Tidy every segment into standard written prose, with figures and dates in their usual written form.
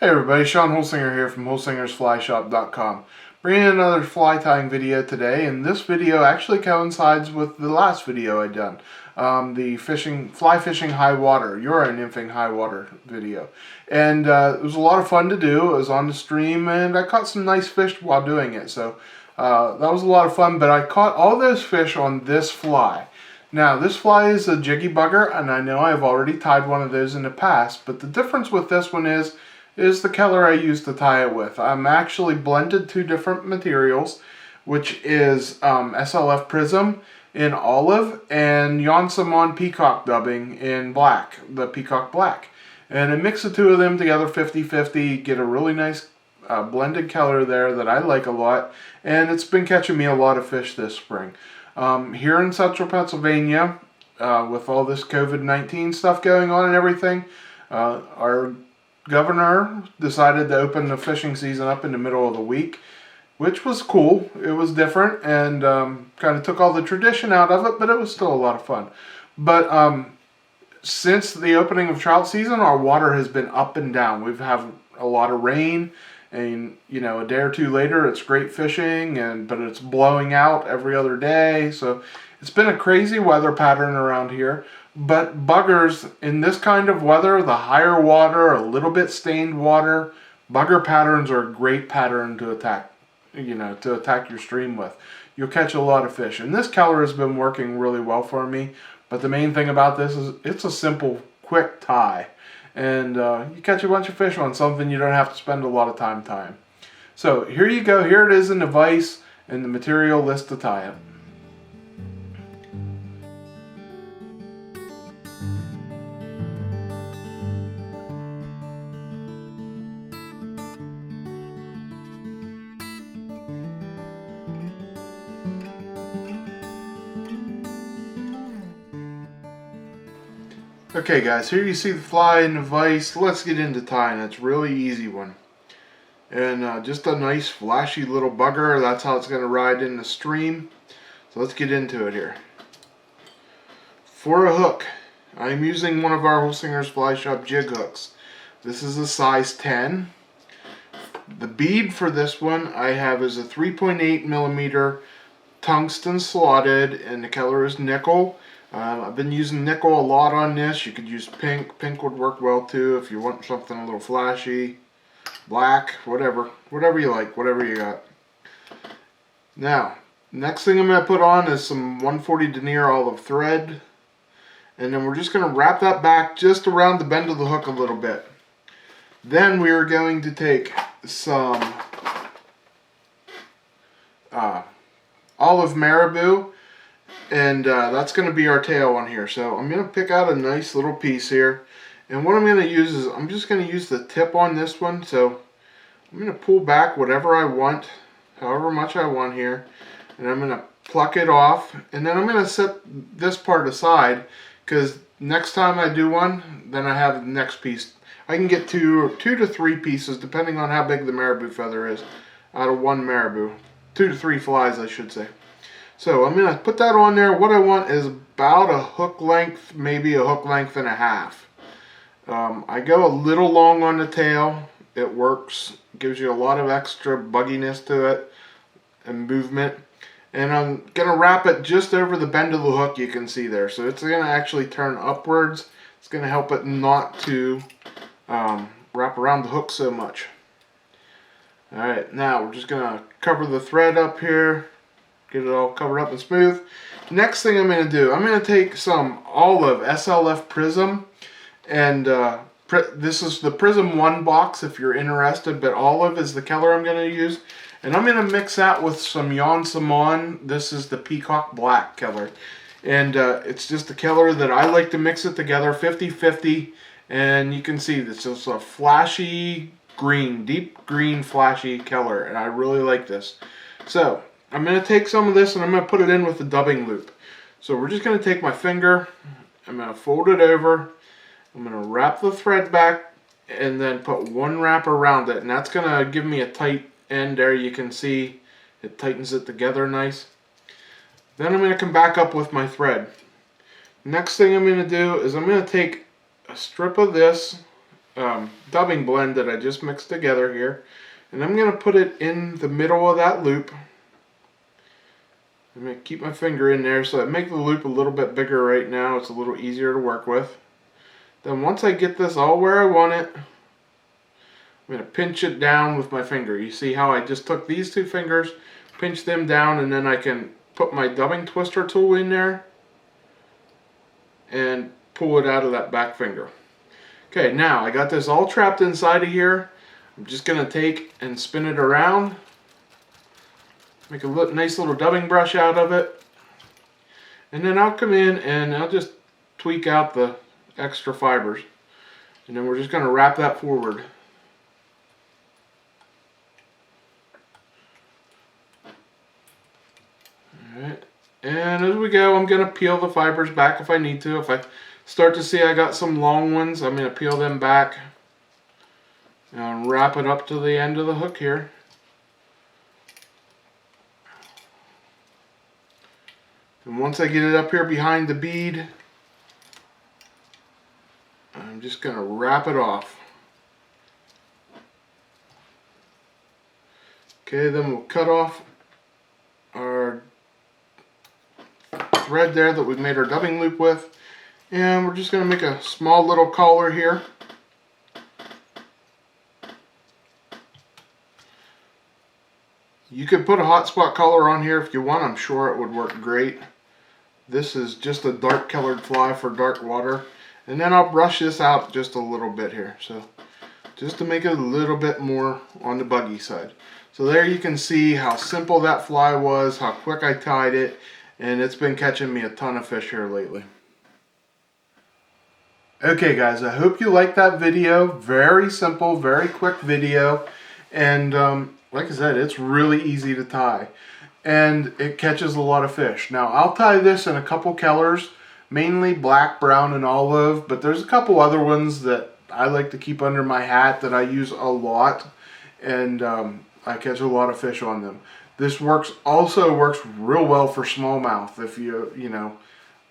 Hey everybody, Sean Holsinger here from HolsingersFlyShop.com. Bringing another fly tying video today, and this video actually coincides with the last video I done. The fly fishing high water, Euro nymphing high water video. And it was a lot of fun to do. It was on the stream and I caught some nice fish while doing it. So that was a lot of fun, but I caught all those fish on this fly. Now, this fly is a Jiggy bugger, and I know I've already tied one of those in the past, but the difference with this one is the color I use to tie it with. I'm actually blended two different materials, which is SLF Prism in Olive and Siman Peacock dubbing in black, the Peacock Black. And I mix the two of them together 50-50, get a really nice blended color there that I like a lot, and it's been catching me a lot of fish this spring. Here in central Pennsylvania, with all this COVID-19 stuff going on and everything, our governor decided to open the fishing season up in the middle of the week, which was cool. It was different and kind of took all the tradition out of it, but it was still a lot of fun. But since the opening of trout season, our water has been up and down. We've had a lot of rain, and you know, a day or two later it's great fishing, but it's blowing out every other day, so it's been a crazy weather pattern around here. But buggers in this kind of weather, the higher water, a little bit stained water, bugger patterns are a great pattern to attack, to attack your stream with. You'll catch a lot of fish, and this color has been working really well for me. But the main thing about this is it's a simple, quick tie. And you catch a bunch of fish on something you don't have to spend a lot of time tying. So here you go. Here it is in the vise and the material list to tie it. Okay guys, here you see the fly in the vise. Let's get into tying. It's a really easy one. And just a nice flashy little bugger. That's how it's going to ride in the stream. So let's get into it here. For a hook, I'm using one of our Holsinger's Fly Shop Jig Hooks. This is a size 10. The bead for this one I have is a 3.8mm tungsten slotted, and the color is Nickle. I've been using Nickle a lot on this. You could use pink. Pink would work well too if you want something a little flashy. Black, whatever you like, whatever you got. Now, next thing I'm going to put on is some 140 Denier olive thread. And then we're just going to wrap that back just around the bend of the hook a little bit. Then we are going to take some olive Marabou. And that's going to be our tail on here. So I'm going to pick out a nice little piece here. And what I'm going to use is, I'm just going to use the tip on this one. So I'm going to pull back whatever I want, however much I want here. And I'm going to pluck it off. And then I'm going to set this part aside, because next time I do one, then I have the next piece. I can get two to three pieces, depending on how big the Marabou feather is, out of one Marabou. 2 to 3 flies, I should say. So I'm going to put that on there. What I want is about a hook length, maybe a hook length and a half. I go a little long on the tail. It works. It gives you a lot of extra bugginess to it and movement. And I'm going to wrap it just over the bend of the hook you can see there. So it's going to actually turn upwards. It's going to help it not to wrap around the hook so much. Alright, now we're just going to cover the thread up here. Get it all covered up and smooth. Next thing I'm going to do, I'm going to take some Olive SLF Prism, and this is the Prism 1 box if you're interested, but Olive is the color I'm going to use. And I'm going to mix that with some Siman. This is the Peacock Black color. And it's just the color that I like to mix it together, 50-50. And you can see this is a flashy green, deep green flashy color, and I really like this. So I'm going to take some of this and I'm going to put it in with the dubbing loop. So we're just going to take my finger, I'm going to fold it over, I'm going to wrap the thread back, and then put one wrap around it, and that's going to give me a tight end there. You can see it tightens it together nice. Then I'm going to come back up with my thread. Next thing I'm going to do is I'm going to take a strip of this dubbing blend that I just mixed together here. And I'm going to put it in the middle of that loop. I'm going to keep my finger in there so I make the loop a little bit bigger right now. It's a little easier to work with. Then once I get this all where I want it, I'm going to pinch it down with my finger. You see how I just took these two fingers, pinch them down, and then I can put my dubbing twister tool in there and pull it out of that back finger. Okay, now I got this all trapped inside of here. I'm just going to take and spin it around. Make a nice little dubbing brush out of it. And then I'll come in and I'll just tweak out the extra fibers. And then we're just going to wrap that forward. Alright, and as we go, I'm going to peel the fibers back if I need to. If I start to see I got some long ones, I'm going to peel them back and wrap it up to the end of the hook here. And once I get it up here behind the bead, I'm just going to wrap it off. Okay, then we'll cut off our thread there that we made our dubbing loop with, and we're just going to make a small little collar here. You could put a hot spot collar on here if you want. I'm sure it would work great. This is just a dark colored fly for dark water. And then I'll brush this out just a little bit here. So just to make it a little bit more on the buggy side. So there you can see how simple that fly was, how quick I tied it, and it's been catching me a ton of fish here lately. Okay guys, I hope you liked that video. Very simple, very quick video. And like I said, it's really easy to tie. And it catches a lot of fish. Now I'll tie this in a couple colors, mainly black, brown, and olive, but there's a couple other ones that I like to keep under my hat that I use a lot, and I catch a lot of fish on them. This also works real well for smallmouth. If you know,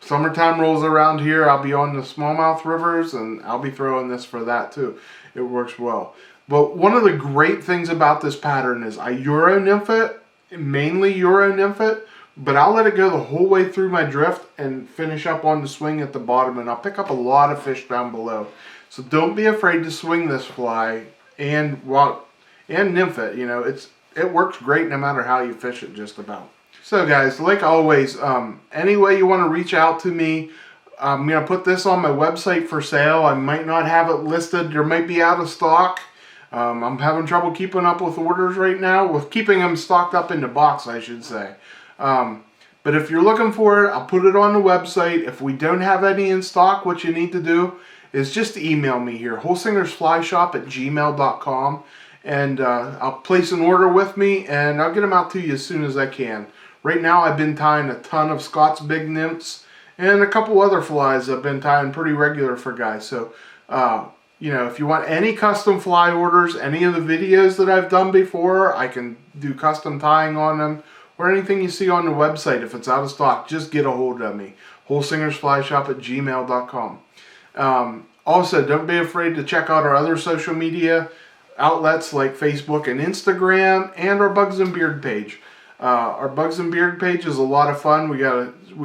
summertime rolls around here, I'll be on the smallmouth rivers and I'll be throwing this for that too. It works well. But one of the great things about this pattern is I Euro nymph it, mainly Euro nymph it, but I'll let it go the whole way through my drift and finish up on the swing at the bottom, and I'll pick up a lot of fish down below. So don't be afraid to swing this fly and nymph it. You know, it works great no matter how you fish it, just about. So guys, like always, any way you want to reach out to me, I'm going to put this on my website for sale. I might not have it listed. There might be out of stock. I'm having trouble keeping up with orders right now, with keeping them stocked up in the box, I should say. But if you're looking for it, I'll put it on the website. If we don't have any in stock, what you need to do is just email me here, holsingersflyshop@gmail.com, and I'll place an order with me, and I'll get them out to you as soon as I can. Right now, I've been tying a ton of Scott's Big Nymphs, and a couple other flies I've been tying pretty regular for guys. So, you know, if you want any custom fly orders, any of the videos that I've done before, I can do custom tying on them, or anything you see on the website. If it's out of stock, just get a hold of me. holsingersflyshop@gmail.com. Also, don't be afraid to check out our other social media outlets like Facebook and Instagram, and our Bugs and Beard page. Our Bugs and Beard page is a lot of fun. We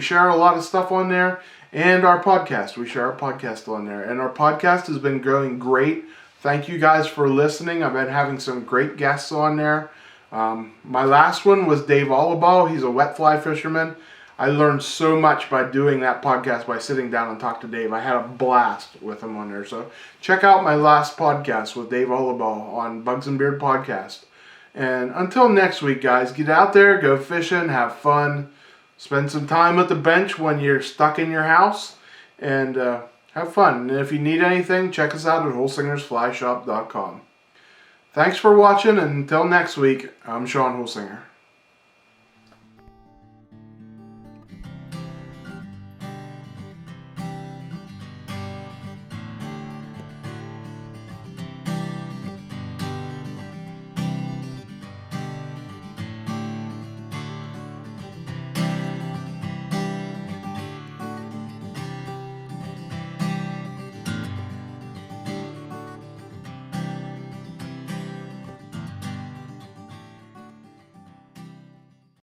share a lot of stuff on there, and our podcast. We share our podcast on there, and our podcast has been growing great. Thank you guys for listening. I've been having some great guests on there. My last one was Dave Oliball. He's a wet fly fisherman. I learned so much by doing that podcast, by sitting down and talking to Dave. I had a blast with him on there. So check out my last podcast with Dave Oliball on Bugs and Beard Podcast. And until next week, guys, get out there, go fishing, have fun, spend some time at the bench when you're stuck in your house, and have fun. And if you need anything, check us out at holsingersflyshop.com. Thanks for watching, and until next week, I'm Sean Holsinger.